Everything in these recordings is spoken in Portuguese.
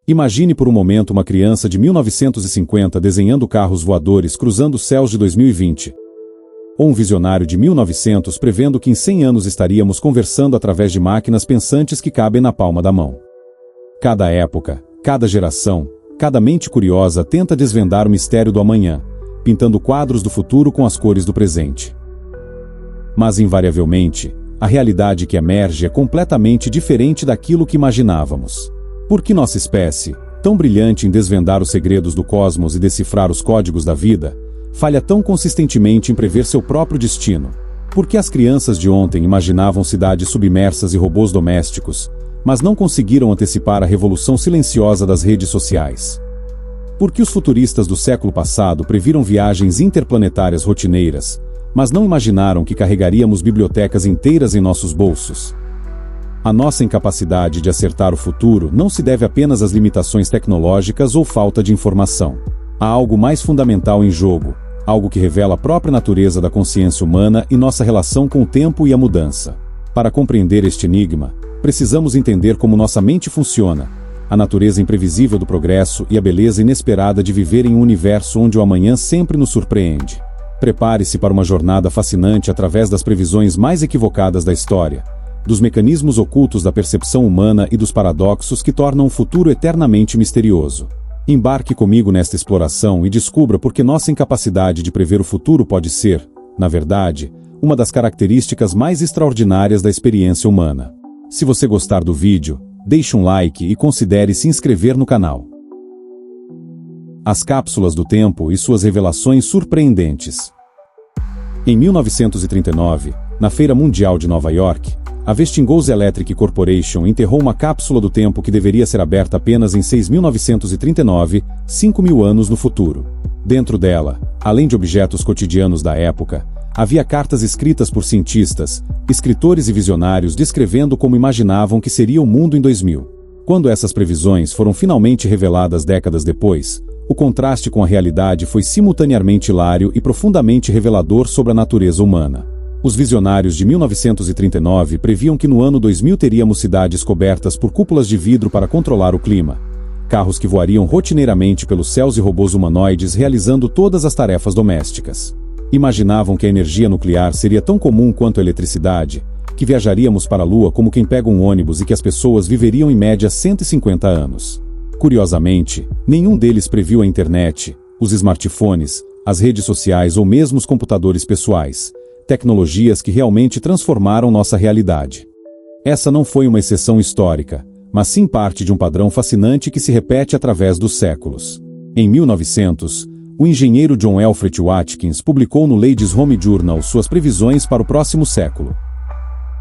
Imagine por um momento uma criança de 1950 desenhando carros voadores cruzando os céus de 2020. Ou um visionário de 1900 prevendo que em 100 anos estaríamos conversando através de máquinas pensantes que cabem na palma da mão. Cada época, cada geração, cada mente curiosa tenta desvendar o mistério do amanhã, pintando quadros do futuro com as cores do presente. Mas invariavelmente, a realidade que emerge é completamente diferente daquilo que imaginávamos. Por que nossa espécie, tão brilhante em desvendar os segredos do cosmos e decifrar os códigos da vida, falha tão consistentemente em prever seu próprio destino? Por que as crianças de ontem imaginavam cidades submersas e robôs domésticos, mas não conseguiram antecipar a revolução silenciosa das redes sociais? Por que os futuristas do século passado previram viagens interplanetárias rotineiras, mas não imaginaram que carregaríamos bibliotecas inteiras em nossos bolsos? A nossa incapacidade de acertar o futuro não se deve apenas às limitações tecnológicas ou falta de informação. Há algo mais fundamental em jogo, algo que revela a própria natureza da consciência humana e nossa relação com o tempo e a mudança. Para compreender este enigma, precisamos entender como nossa mente funciona, a natureza imprevisível do progresso e a beleza inesperada de viver em um universo onde o amanhã sempre nos surpreende. Prepare-se para uma jornada fascinante através das previsões mais equivocadas da história, dos mecanismos ocultos da percepção humana e dos paradoxos que tornam o futuro eternamente misterioso. Embarque comigo nesta exploração e descubra por que nossa incapacidade de prever o futuro pode ser, na verdade, uma das características mais extraordinárias da experiência humana. Se você gostar do vídeo, deixe um like e considere se inscrever no canal. As cápsulas do tempo e suas revelações surpreendentes. Em 1939, na Feira Mundial de Nova York, a Westinghouse Electric Corporation enterrou uma cápsula do tempo que deveria ser aberta apenas em 6.939, 5.000 anos no futuro. Dentro dela, além de objetos cotidianos da época, havia cartas escritas por cientistas, escritores e visionários descrevendo como imaginavam que seria o mundo em 2000. Quando essas previsões foram finalmente reveladas décadas depois, o contraste com a realidade foi simultaneamente hilário e profundamente revelador sobre a natureza humana. Os visionários de 1939 previam que no ano 2000 teríamos cidades cobertas por cúpulas de vidro para controlar o clima, carros que voariam rotineiramente pelos céus e robôs humanoides realizando todas as tarefas domésticas. Imaginavam que a energia nuclear seria tão comum quanto a eletricidade, que viajaríamos para a Lua como quem pega um ônibus e que as pessoas viveriam em média 150 anos. Curiosamente, nenhum deles previu a internet, os smartphones, as redes sociais ou mesmo os computadores pessoais, tecnologias que realmente transformaram nossa realidade. Essa não foi uma exceção histórica, mas sim parte de um padrão fascinante que se repete através dos séculos. Em 1900, o engenheiro John Alfred Watkins publicou no Ladies' Home Journal suas previsões para o próximo século.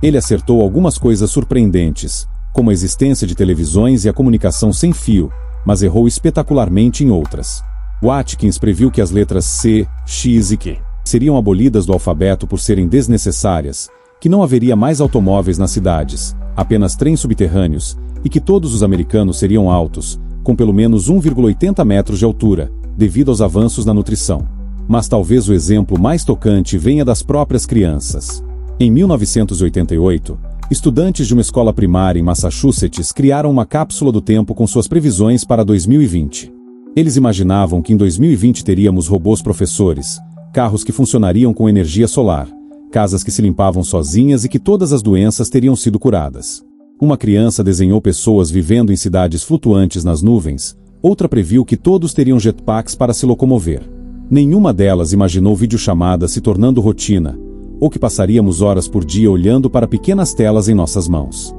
Ele acertou algumas coisas surpreendentes, como a existência de televisões e a comunicação sem fio, mas errou espetacularmente em outras. Watkins previu que as letras C, X e Q seriam abolidas do alfabeto por serem desnecessárias, que não haveria mais automóveis nas cidades, apenas trens subterrâneos, e que todos os americanos seriam altos, com pelo menos 1,80 metros de altura, devido aos avanços na nutrição. Mas talvez o exemplo mais tocante venha das próprias crianças. Em 1988, estudantes de uma escola primária em Massachusetts criaram uma cápsula do tempo com suas previsões para 2020. Eles imaginavam que em 2020 teríamos robôs professores, carros que funcionariam com energia solar, casas que se limpavam sozinhas e que todas as doenças teriam sido curadas. Uma criança desenhou pessoas vivendo em cidades flutuantes nas nuvens, outra previu que todos teriam jetpacks para se locomover. Nenhuma delas imaginou videochamadas se tornando rotina, ou que passaríamos horas por dia olhando para pequenas telas em nossas mãos.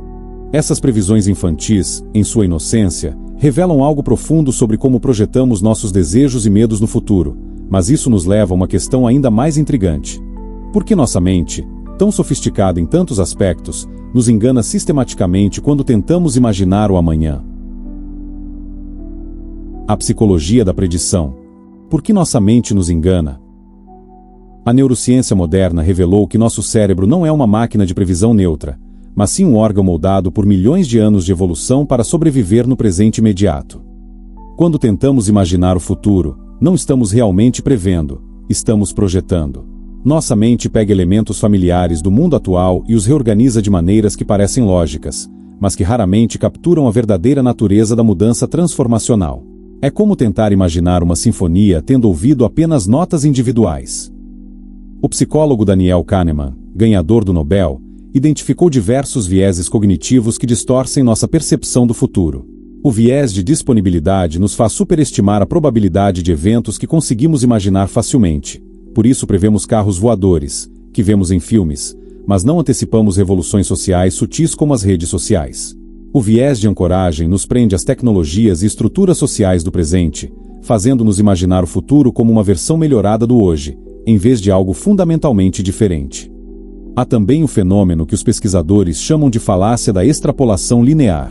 Essas previsões infantis, em sua inocência, revelam algo profundo sobre como projetamos nossos desejos e medos no futuro, mas isso nos leva a uma questão ainda mais intrigante. Por que nossa mente, tão sofisticada em tantos aspectos, nos engana sistematicamente quando tentamos imaginar o amanhã? A psicologia da predição. Por que nossa mente nos engana? A neurociência moderna revelou que nosso cérebro não é uma máquina de previsão neutra, mas sim um órgão moldado por milhões de anos de evolução para sobreviver no presente imediato. Quando tentamos imaginar o futuro, não estamos realmente prevendo, estamos projetando. Nossa mente pega elementos familiares do mundo atual e os reorganiza de maneiras que parecem lógicas, mas que raramente capturam a verdadeira natureza da mudança transformacional. É como tentar imaginar uma sinfonia tendo ouvido apenas notas individuais. O psicólogo Daniel Kahneman, ganhador do Nobel, identificou diversos vieses cognitivos que distorcem nossa percepção do futuro. O viés de disponibilidade nos faz superestimar a probabilidade de eventos que conseguimos imaginar facilmente. Por isso prevemos carros voadores, que vemos em filmes, mas não antecipamos revoluções sociais sutis como as redes sociais. O viés de ancoragem nos prende às tecnologias e estruturas sociais do presente, fazendo-nos imaginar o futuro como uma versão melhorada do hoje, em vez de algo fundamentalmente diferente. Há também o fenômeno que os pesquisadores chamam de falácia da extrapolação linear.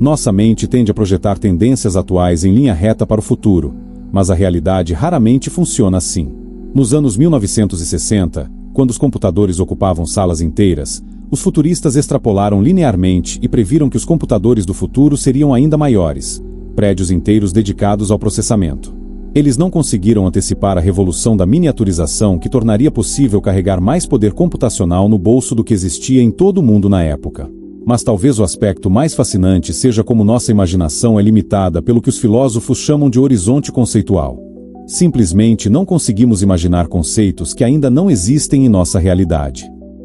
Nossa mente tende a projetar tendências atuais em linha reta para o futuro, mas a realidade raramente funciona assim. Nos anos 1960, quando os computadores ocupavam salas inteiras, os futuristas extrapolaram linearmente e previram que os computadores do futuro seriam ainda maiores, prédios inteiros dedicados ao processamento. Eles não conseguiram antecipar a revolução da miniaturização que tornaria possível carregar mais poder computacional no bolso do que existia em todo o mundo na época. Mas talvez o aspecto mais fascinante seja como nossa imaginação é limitada pelo que os filósofos chamam de horizonte conceitual. Simplesmente não conseguimos imaginar conceitos que ainda não existem em nossa realidade.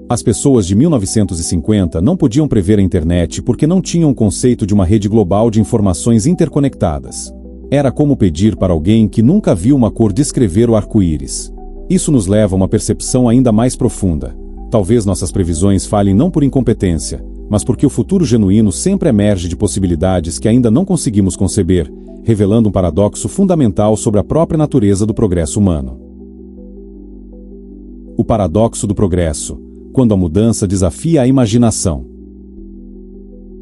As pessoas de 1950 não podiam prever a internet porque não tinham o conceito de uma rede global de informações interconectadas. Era como pedir para alguém que nunca viu uma cor descrever o arco-íris. Isso nos leva a uma percepção ainda mais profunda. Talvez nossas previsões falhem não por incompetência, mas porque o futuro genuíno sempre emerge de possibilidades que ainda não conseguimos conceber, revelando um paradoxo fundamental sobre a própria natureza do progresso humano. O paradoxo do progresso, quando a mudança desafia a imaginação.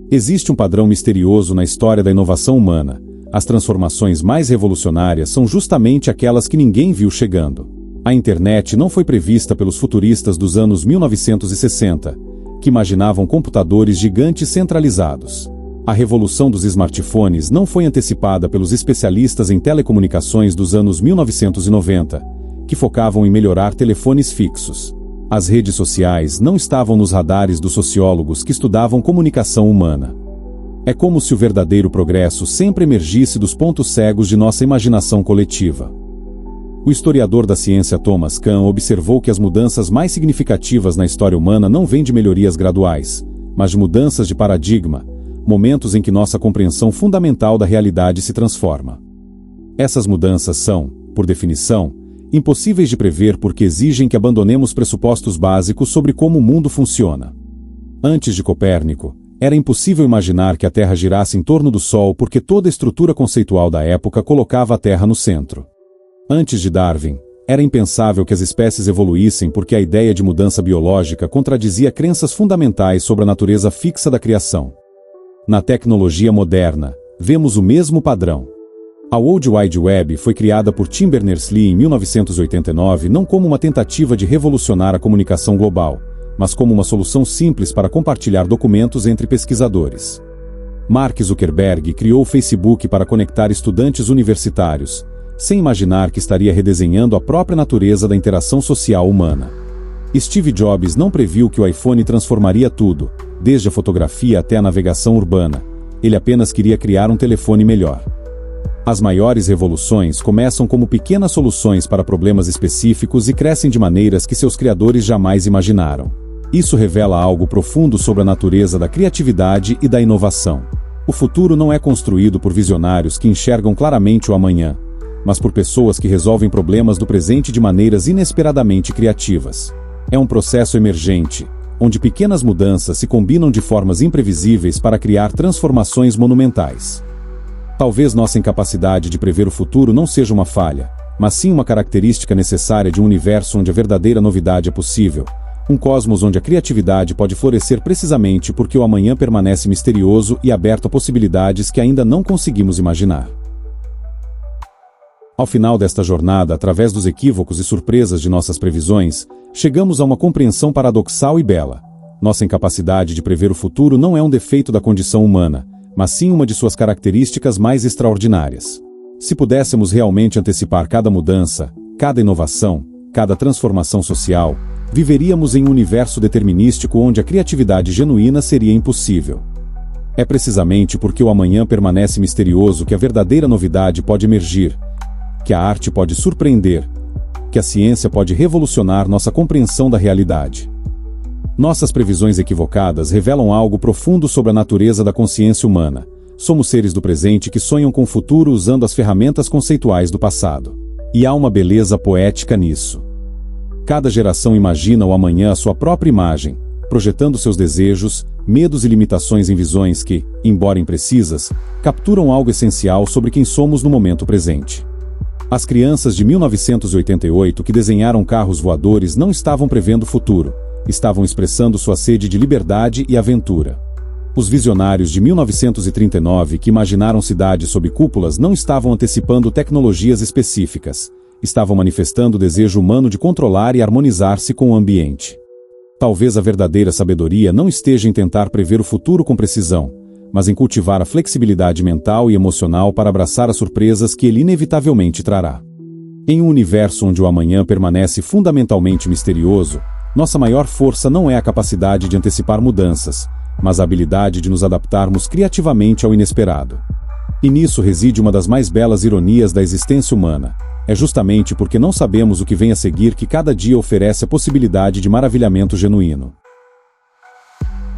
Existe um padrão misterioso na história da inovação humana. As transformações mais revolucionárias são justamente aquelas que ninguém viu chegando. A internet não foi prevista pelos futuristas dos anos 1960, que imaginavam computadores gigantes centralizados. A revolução dos smartphones não foi antecipada pelos especialistas em telecomunicações dos anos 1990, que focavam em melhorar telefones fixos. As redes sociais não estavam nos radares dos sociólogos que estudavam comunicação humana. É como se o verdadeiro progresso sempre emergisse dos pontos cegos de nossa imaginação coletiva. O historiador da ciência Thomas Kuhn observou que as mudanças mais significativas na história humana não vêm de melhorias graduais, mas de mudanças de paradigma, momentos em que nossa compreensão fundamental da realidade se transforma. Essas mudanças são, por definição, impossíveis de prever porque exigem que abandonemos pressupostos básicos sobre como o mundo funciona. Antes de Copérnico, era impossível imaginar que a Terra girasse em torno do Sol porque toda a estrutura conceitual da época colocava a Terra no centro. Antes de Darwin, era impensável que as espécies evoluíssem porque a ideia de mudança biológica contradizia crenças fundamentais sobre a natureza fixa da criação. Na tecnologia moderna, vemos o mesmo padrão. A World Wide Web foi criada por Tim Berners-Lee em 1989 não como uma tentativa de revolucionar a comunicação global, mas como uma solução simples para compartilhar documentos entre pesquisadores. Mark Zuckerberg criou o Facebook para conectar estudantes universitários, sem imaginar que estaria redesenhando a própria natureza da interação social humana. Steve Jobs não previu que o iPhone transformaria tudo, desde a fotografia até a navegação urbana. Ele apenas queria criar um telefone melhor. As maiores revoluções começam como pequenas soluções para problemas específicos e crescem de maneiras que seus criadores jamais imaginaram. Isso revela algo profundo sobre a natureza da criatividade e da inovação. O futuro não é construído por visionários que enxergam claramente o amanhã, mas por pessoas que resolvem problemas do presente de maneiras inesperadamente criativas. É um processo emergente, onde pequenas mudanças se combinam de formas imprevisíveis para criar transformações monumentais. Talvez nossa incapacidade de prever o futuro não seja uma falha, mas sim uma característica necessária de um universo onde a verdadeira novidade é possível, um cosmos onde a criatividade pode florescer precisamente porque o amanhã permanece misterioso e aberto a possibilidades que ainda não conseguimos imaginar. Ao final desta jornada, através dos equívocos e surpresas de nossas previsões, chegamos a uma compreensão paradoxal e bela. Nossa incapacidade de prever o futuro não é um defeito da condição humana, mas sim uma de suas características mais extraordinárias. Se pudéssemos realmente antecipar cada mudança, cada inovação, cada transformação social, viveríamos em um universo determinístico onde a criatividade genuína seria impossível. É precisamente porque o amanhã permanece misterioso que a verdadeira novidade pode emergir, que a arte pode surpreender, que a ciência pode revolucionar nossa compreensão da realidade. Nossas previsões equivocadas revelam algo profundo sobre a natureza da consciência humana. Somos seres do presente que sonham com o futuro usando as ferramentas conceituais do passado. E há uma beleza poética nisso. Cada geração imagina o amanhã à sua própria imagem, projetando seus desejos, medos e limitações em visões que, embora imprecisas, capturam algo essencial sobre quem somos no momento presente. As crianças de 1988 que desenharam carros voadores não estavam prevendo o futuro, estavam expressando sua sede de liberdade e aventura. Os visionários de 1939 que imaginaram cidades sob cúpulas não estavam antecipando tecnologias específicas, estavam manifestando o desejo humano de controlar e harmonizar-se com o ambiente. Talvez a verdadeira sabedoria não esteja em tentar prever o futuro com precisão, mas em cultivar a flexibilidade mental e emocional para abraçar as surpresas que ele inevitavelmente trará. Em um universo onde o amanhã permanece fundamentalmente misterioso, nossa maior força não é a capacidade de antecipar mudanças, mas a habilidade de nos adaptarmos criativamente ao inesperado. E nisso reside uma das mais belas ironias da existência humana. É justamente porque não sabemos o que vem a seguir que cada dia oferece a possibilidade de maravilhamento genuíno.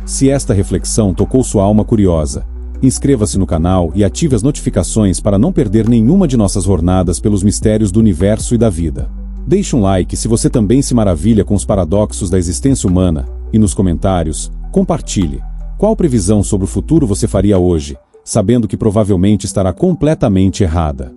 Se esta reflexão tocou sua alma curiosa, inscreva-se no canal e ative as notificações para não perder nenhuma de nossas jornadas pelos mistérios do universo e da vida. Deixe um like se você também se maravilha com os paradoxos da existência humana, e nos comentários, compartilhe. Qual previsão sobre o futuro você faria hoje, sabendo que provavelmente estará completamente errada?